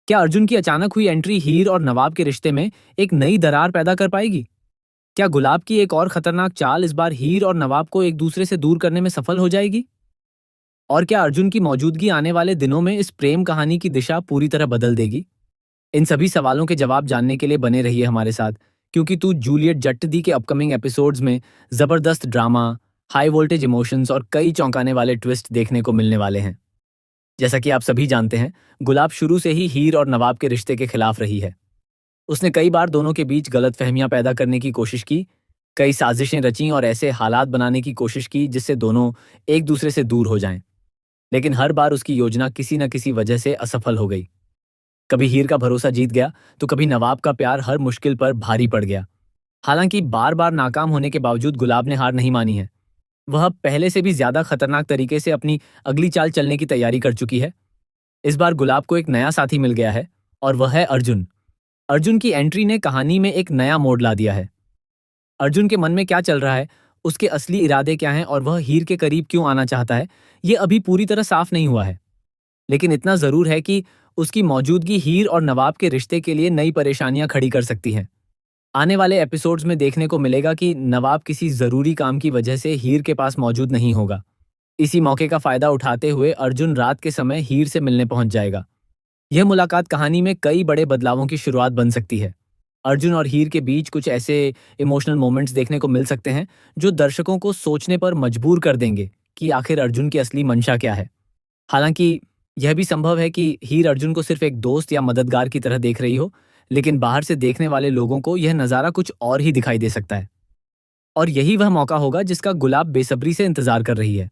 क्या अर्जुन की अचानक हुई एंट्री हीर और नवाब के रिश्ते में एक नई दरार पैदा कर पाएगी? क्या गुलाब की एक और खतरनाक चाल इस बार हीर और नवाब को एक दूसरे से दूर करने में सफल हो जाएगी? और क्या अर्जुन की मौजूदगी आने वाले दिनों में इस प्रेम कहानी की दिशा पूरी तरह बदल देगी? इन सभी सवालों के जवाब जानने के लिए बने रहिए हमारे साथ, क्योंकि तू जूलियट जट्ट दी के अपकमिंग एपिसोड्स में जबरदस्त ड्रामा, हाई वोल्टेज इमोशंस और कई चौंकाने वाले ट्विस्ट देखने को मिलने वाले हैं। जैसा कि आप सभी जानते हैं, गुलाब शुरू से ही हीर और नवाब के रिश्ते के खिलाफ रही है। उसने कई बार दोनों के बीच गलतफहमियां पैदा करने की कोशिश की, कई साजिशें रची और ऐसे हालात बनाने की कोशिश की जिससे दोनों एक दूसरे से दूर हो जाएं। लेकिन हर बार उसकी योजना किसी न किसी वजह से असफल हो गई। कभी हीर का भरोसा जीत गया, तो कभी नवाब का प्यार हर मुश्किल पर भारी पड़ गया। हालांकि बार बार नाकाम होने के बावजूद गुलाब ने हार नहीं मानी है। वह पहले से भी ज्यादा खतरनाक तरीके से अपनी अगली चाल चलने की तैयारी कर चुकी है। इस बार गुलाब को एक नया साथी मिल गया है, और वह है अर्जुन। अर्जुन की एंट्री ने कहानी में एक नया मोड़ ला दिया है। अर्जुन के मन में क्या चल रहा है, उसके असली इरादे क्या हैं और वह हीर के करीब क्यों आना चाहता है, ये अभी पूरी तरह साफ नहीं हुआ है। लेकिन इतना जरूर है कि उसकी मौजूदगी हीर और नवाब के रिश्ते के लिए नई परेशानियां खड़ी कर सकती है। आने वाले एपिसोड्स में देखने को मिलेगा कि नवाब किसी जरूरी काम की वजह से हीर के पास मौजूद नहीं होगा। इसी मौके का फायदा उठाते हुए अर्जुन रात के समय हीर से मिलने पहुंच जाएगा। यह मुलाकात कहानी में कई बड़े बदलावों की शुरुआत बन सकती है। अर्जुन और हीर के बीच कुछ ऐसे इमोशनल मोमेंट्स देखने को मिल सकते हैं जो दर्शकों को सोचने पर मजबूर कर देंगे कि आखिर अर्जुन की असली मंशा क्या है। हालांकि यह भी संभव है कि हीर अर्जुन को सिर्फ एक दोस्त या मददगार की तरह देख रही हो, लेकिन बाहर से देखने वाले लोगों को यह नज़ारा कुछ और ही दिखाई दे सकता है। और यही वह मौका होगा जिसका गुलाब बेसब्री से इंतजार कर रही है।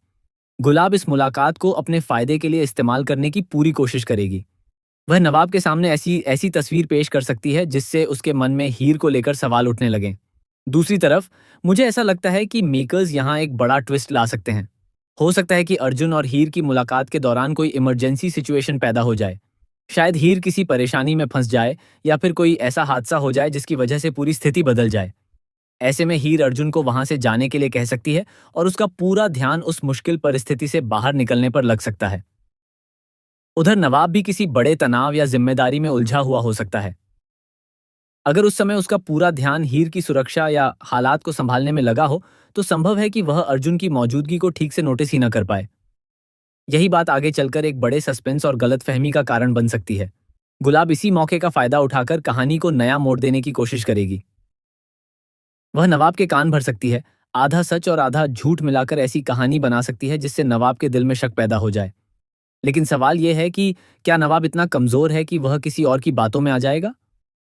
गुलाब इस मुलाकात को अपने फायदे के लिए इस्तेमाल करने की पूरी कोशिश करेगी। वह नवाब के सामने ऐसी ऐसी तस्वीर पेश कर सकती है जिससे उसके मन में हीर को लेकर सवाल उठने लगें। दूसरी तरफ मुझे ऐसा लगता है कि मेकर्स यहाँ एक बड़ा ट्विस्ट ला सकते हैं। हो सकता है कि अर्जुन और हीर की मुलाकात के दौरान कोई इमरजेंसी सिचुएशन पैदा हो जाए। शायद हीर किसी परेशानी में फंस जाए या फिर कोई ऐसा हादसा हो जाए जिसकी वजह से पूरी स्थिति बदल जाए। ऐसे में हीर अर्जुन को वहां से जाने के लिए कह सकती है और उसका पूरा ध्यान उस मुश्किल परिस्थिति से बाहर निकलने पर लग सकता है। उधर नवाब भी किसी बड़े तनाव या जिम्मेदारी में उलझा हुआ हो सकता है। अगर उस समय उसका पूरा ध्यान हीर की सुरक्षा या हालात को संभालने में लगा हो, तो संभव है कि वह अर्जुन की मौजूदगी को ठीक से नोटिस ही न कर पाए। यही बात आगे चलकर एक बड़े सस्पेंस और गलतफहमी का कारण बन सकती है। गुलाब इसी मौके का फायदा उठाकर कहानी को नया मोड़ देने की कोशिश करेगी। वह नवाब के कान भर सकती है, आधा सच और आधा झूठ मिलाकर ऐसी कहानी बना सकती है जिससे नवाब के दिल में शक पैदा हो जाए। लेकिन सवाल यह है कि क्या नवाब इतना कमजोर है कि वह किसी और की बातों में आ जाएगा,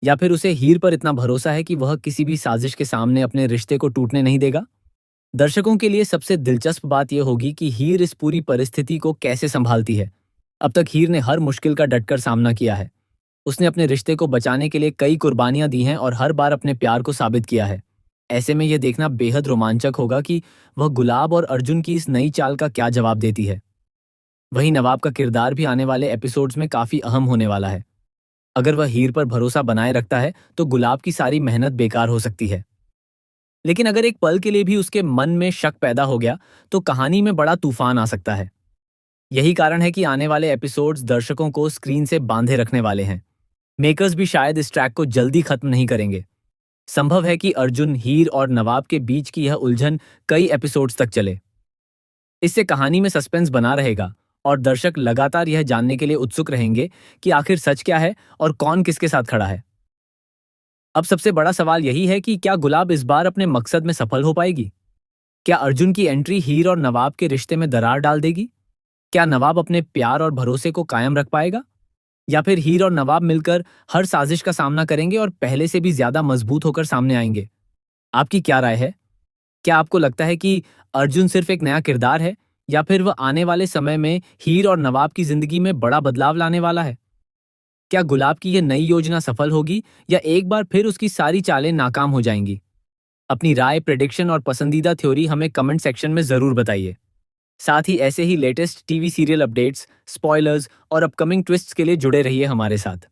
या फिर उसे हीर पर इतना भरोसा है कि वह किसी भी साजिश के सामने अपने रिश्ते को टूटने नहीं देगा। दर्शकों के लिए सबसे दिलचस्प बात यह होगी कि हीर इस पूरी परिस्थिति को कैसे संभालती है। अब तक हीर ने हर मुश्किल का डटकर सामना किया है। उसने अपने रिश्ते को बचाने के लिए कई कुर्बानियां दी हैं और हर बार अपने प्यार को साबित किया है। ऐसे में यह देखना बेहद रोमांचक होगा कि वह गुलाब और अर्जुन की इस नई चाल का क्या जवाब देती है। वहीं नवाब का किरदार भी आने वाले एपिसोड्स में काफी अहम होने वाला है। अगर वह हीर पर भरोसा बनाए रखता है तो गुलाब की सारी मेहनत बेकार हो सकती है। लेकिन अगर एक पल के लिए भी उसके मन में शक पैदा हो गया तो कहानी में बड़ा तूफान आ सकता है। यही कारण है कि आने वाले एपिसोड्स दर्शकों को स्क्रीन से बांधे रखने वाले हैं। मेकर्स भी शायद इस ट्रैक को जल्दी खत्म नहीं करेंगे। संभव है कि अर्जुन, हीर और नवाब के बीच की यह उलझन कई एपिसोड्स तक चले। इससे कहानी में सस्पेंस बना रहेगा और दर्शक लगातार यह जानने के लिए उत्सुक रहेंगे कि आखिर सच क्या है और कौन किसके साथ खड़ा है। अब सबसे बड़ा सवाल यही है कि क्या गुलाब इस बार अपने मकसद में सफल हो पाएगी? क्या अर्जुन की एंट्री हीर और नवाब के रिश्ते में दरार डाल देगी? क्या नवाब अपने प्यार और भरोसे को कायम रख पाएगा, या फिर हीर और नवाब मिलकर हर साजिश का सामना करेंगे और पहले से भी ज्यादा मजबूत होकर सामने आएंगे? आपकी क्या राय है? क्या आपको लगता है कि अर्जुन सिर्फ एक नया किरदार है, या फिर वह आने वाले समय में हीर और नवाब की जिंदगी में बड़ा बदलाव लाने वाला है? क्या गुलाब की यह नई योजना सफल होगी, या एक बार फिर उसकी सारी चालें नाकाम हो जाएंगी? अपनी राय, प्रेडिक्शन और पसंदीदा थ्योरी हमें कमेंट सेक्शन में जरूर बताइए। साथ ही ऐसे ही latest TV serial updates, spoilers और अपकमिंग ट्विस्ट्स के लिए जुड़े रहिए हमारे साथ।